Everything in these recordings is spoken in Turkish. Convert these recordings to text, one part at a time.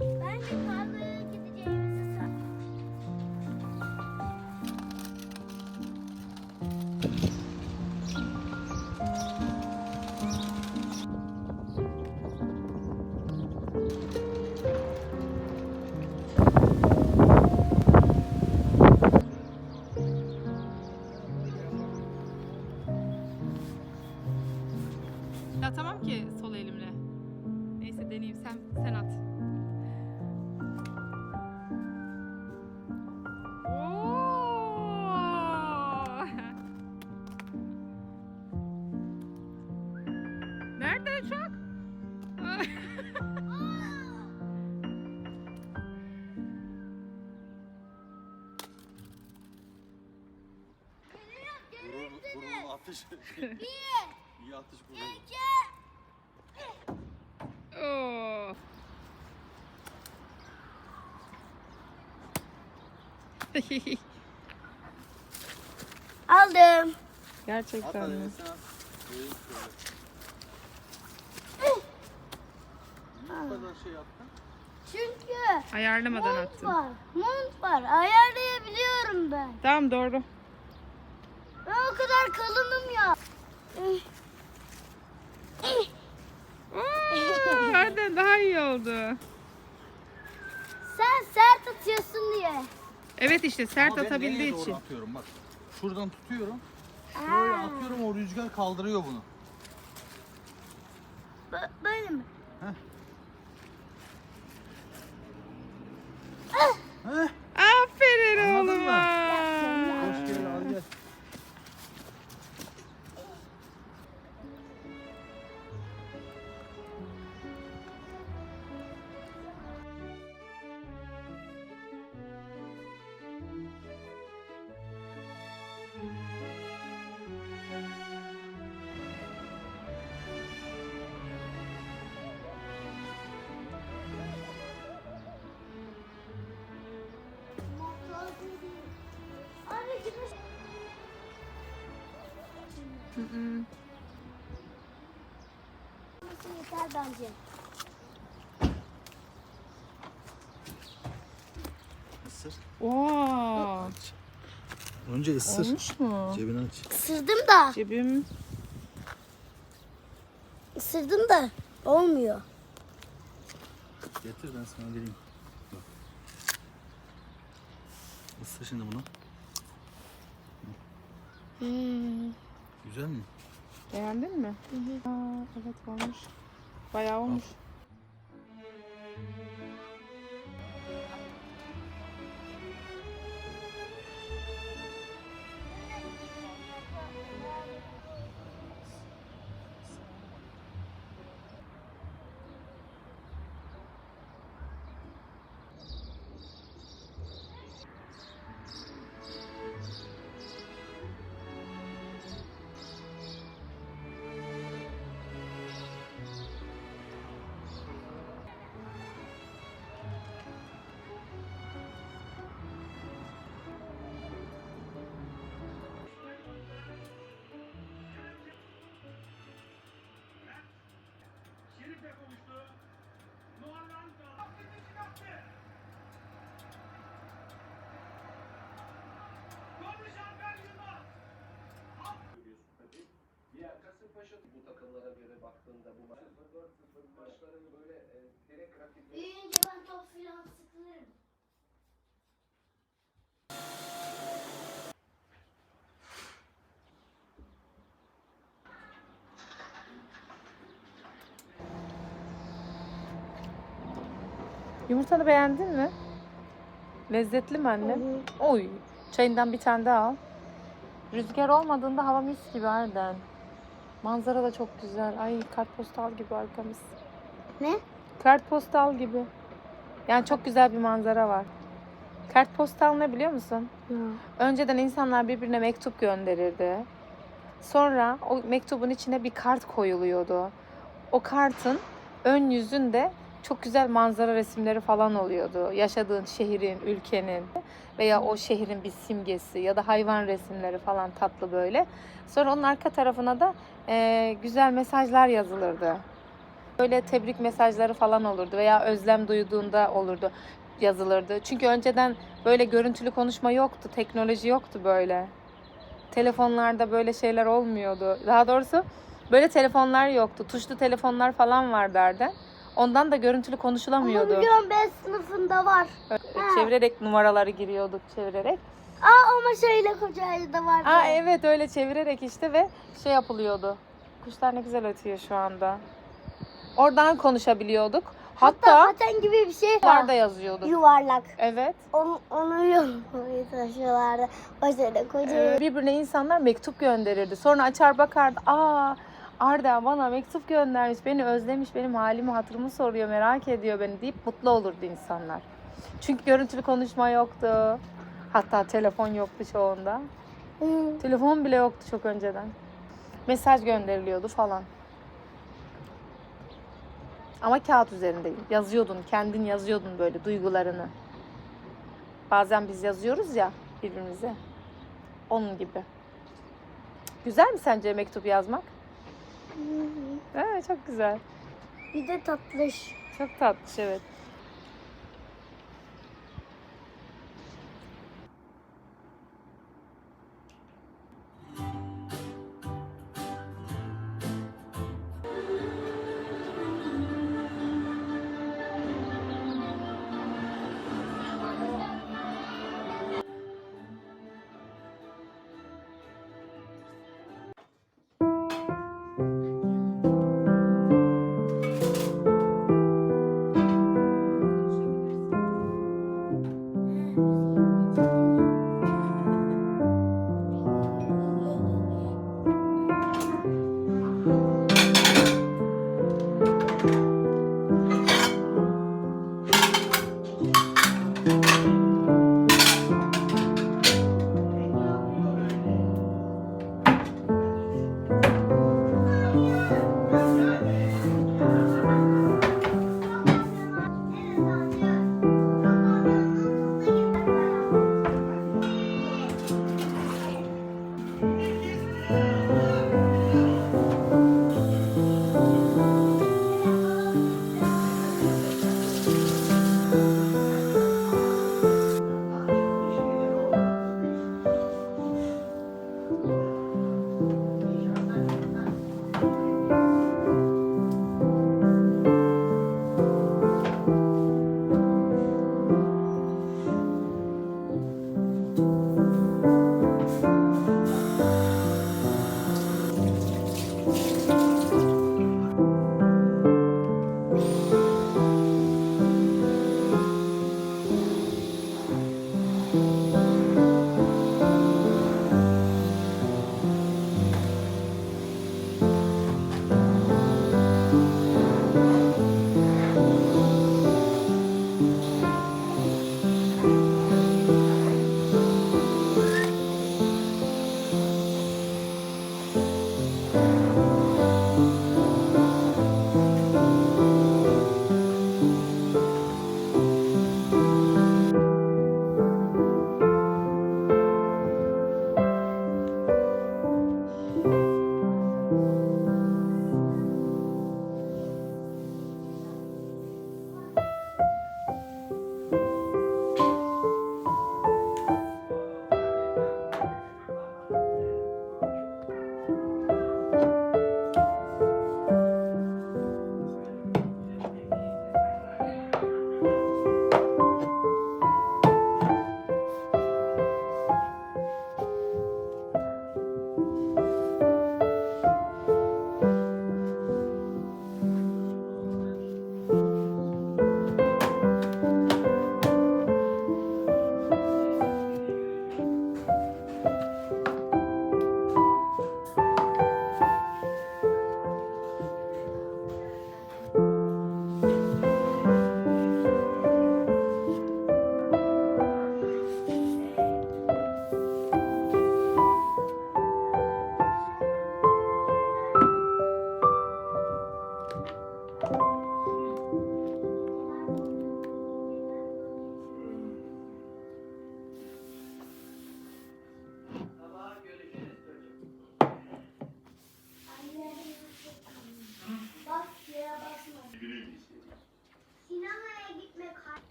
Bence tarlaya gideceğimizi san. Atamam ki sol elimle. Neyse deneyeyim, sen at. Oo! Nerede uçak? Geliyor, Gurur atış. Bir, İyi atış gurur. iki. Oo. Aldım. At Gerçekten hadi mi? sen at. Göreyim şöyle. Niye bu kadar şey yaptın? Çünkü Ayarlamadan mont attın. var. Mont var. Ayarlayabiliyorum ben. Tamam, doğru. Ben o kadar kalınım ya. Oo, Arden daha iyi oldu. Sen sert atıyorsun diye. Evet, işte sert Ama ben atabildiği nereye doğru için. atıyorum bak. Şuradan tutuyorum. Şöyle atıyorum, o rüzgar kaldırıyor bunu. Böyle mi? Heh. Aferin Anladın mı? oğluma. Hoş geldin, al gel. Anne gitmiş. Hı hı. Yeter bence. Isır. Oo. Önce ısır. Olmuş mu? Cebini aç. Isırdım da. Cebim. Isırdım da olmuyor. Getir, ben sana vereyim. Bak. Isır şimdi bunu. Güzel mi? Beğendin mi? Aa, evet olmuş. Bayağı olmuş. Diğer Kasımpaşa bu takımlara göre baktığında bu maç 4-0 maçların böyle direkt rakip Büyüyünce ben top filan sıkılırım. Yumurtanı beğendin mi? Lezzetli mi anne? Oy. Çayından bir tane daha al. Rüzgar olmadığında hava mis gibi Arden. Manzara da çok güzel. Ay, kartpostal gibi arkamız. Ne? Kartpostal gibi. Yani çok güzel bir manzara var. Kartpostal ne biliyor musun? Önceden insanlar birbirine mektup gönderirdi. Sonra o mektubun içine bir kart koyuluyordu. O kartın ön yüzünde çok güzel manzara resimleri falan oluyordu. Yaşadığın şehrin, ülkenin veya o şehrin bir simgesi ya da hayvan resimleri falan tatlı böyle. Sonra onun arka tarafına da güzel mesajlar yazılırdı. Böyle tebrik mesajları falan olurdu veya özlem duyduğunda olurdu, yazılırdı. Çünkü önceden böyle görüntülü konuşma yoktu, teknoloji yoktu böyle. Telefonlarda böyle şeyler olmuyordu. Daha doğrusu böyle telefonlar yoktu. Tuşlu telefonlar falan var derdi. Ondan da görüntülü Ama konuşulamıyordu. biliyorum B sınıfında var. Çevirerek numaraları giriyorduk, çevirerek. Ama şöyle kocayı da var. Evet, öyle çevirerek işte ve şey yapılıyordu. Kuşlar ne güzel ötüyor şu anda. Oradan konuşabiliyorduk. Hatta paten gibi bir şey da var. yazıyorduk. Yuvarlak. Evet. Onu yorumlamaya çalışıyorlardı. O şöyle kocayı. Birbirine insanlar mektup gönderirdi. Sonra açar bakardı. Arda bana mektup göndermiş, beni özlemiş, benim halimi hatırımı soruyor, merak ediyor beni deyip mutlu olurdu insanlar. Çünkü görüntülü konuşma yoktu. Hatta telefon yoktu çoğunda. Telefon bile yoktu çok önceden. Mesaj gönderiliyordu falan. Ama kağıt üzerinde yazıyordun, kendin yazıyordun böyle duygularını. Bazen biz yazıyoruz ya birbirimize. Onun gibi. Güzel mi sence mektup yazmak? Çok güzel. Bir de tatlış. Çok tatlış, evet.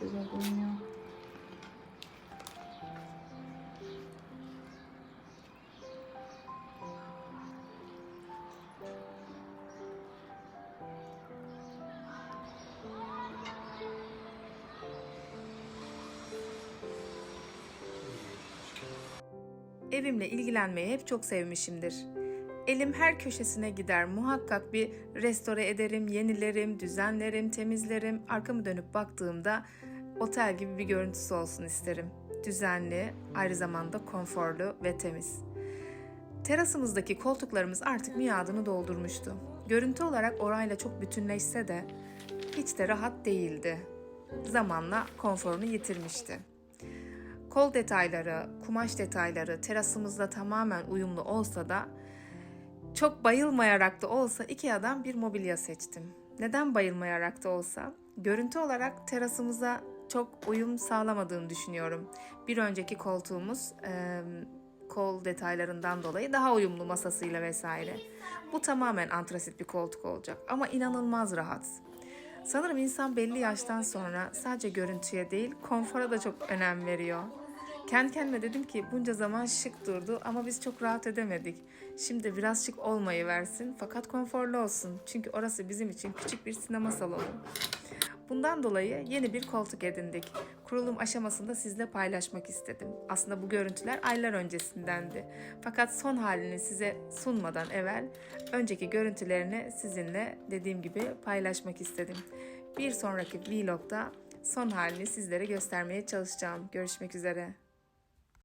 güzel görünüyor. Evimle ilgilenmeyi hep çok sevmişimdir. Elim her köşesine gider, muhakkak bir restore ederim, yenilerim, düzenlerim, temizlerim. Arkamı dönüp baktığımda otel gibi bir görüntüsü olsun isterim. Düzenli, aynı zamanda konforlu ve temiz. Terasımızdaki koltuklarımız artık miadını doldurmuştu. Görüntü olarak orayla çok bütünleşse de hiç de rahat değildi. Zamanla konforunu yitirmişti. Kol detayları, kumaş detayları terasımızda tamamen uyumlu olsa da çok bayılmayarak da olsa IKEA'dan bir mobilya seçtim. Neden bayılmayarak da olsa? Görüntü olarak terasımıza çok uyum sağlamadığını düşünüyorum. Bir önceki koltuğumuz kol detaylarından dolayı daha uyumlu masasıyla vesaire. Bu tamamen antrasit bir koltuk olacak ama inanılmaz rahat. Sanırım insan belli yaştan sonra sadece görüntüye değil, konfora da çok önem veriyor. Kendi kendime dedim ki bunca zaman şık durdu ama biz çok rahat edemedik. Şimdi biraz şık olmayı versin fakat konforlu olsun. Çünkü orası bizim için küçük bir sinema salonu. Bundan dolayı yeni bir koltuk edindik. Kurulum aşamasında sizle paylaşmak istedim. Aslında bu görüntüler aylar öncesindendi. Fakat son halini size sunmadan evvel önceki görüntülerini sizinle dediğim gibi paylaşmak istedim. Bir sonraki vlogda son halini sizlere göstermeye çalışacağım. Görüşmek üzere.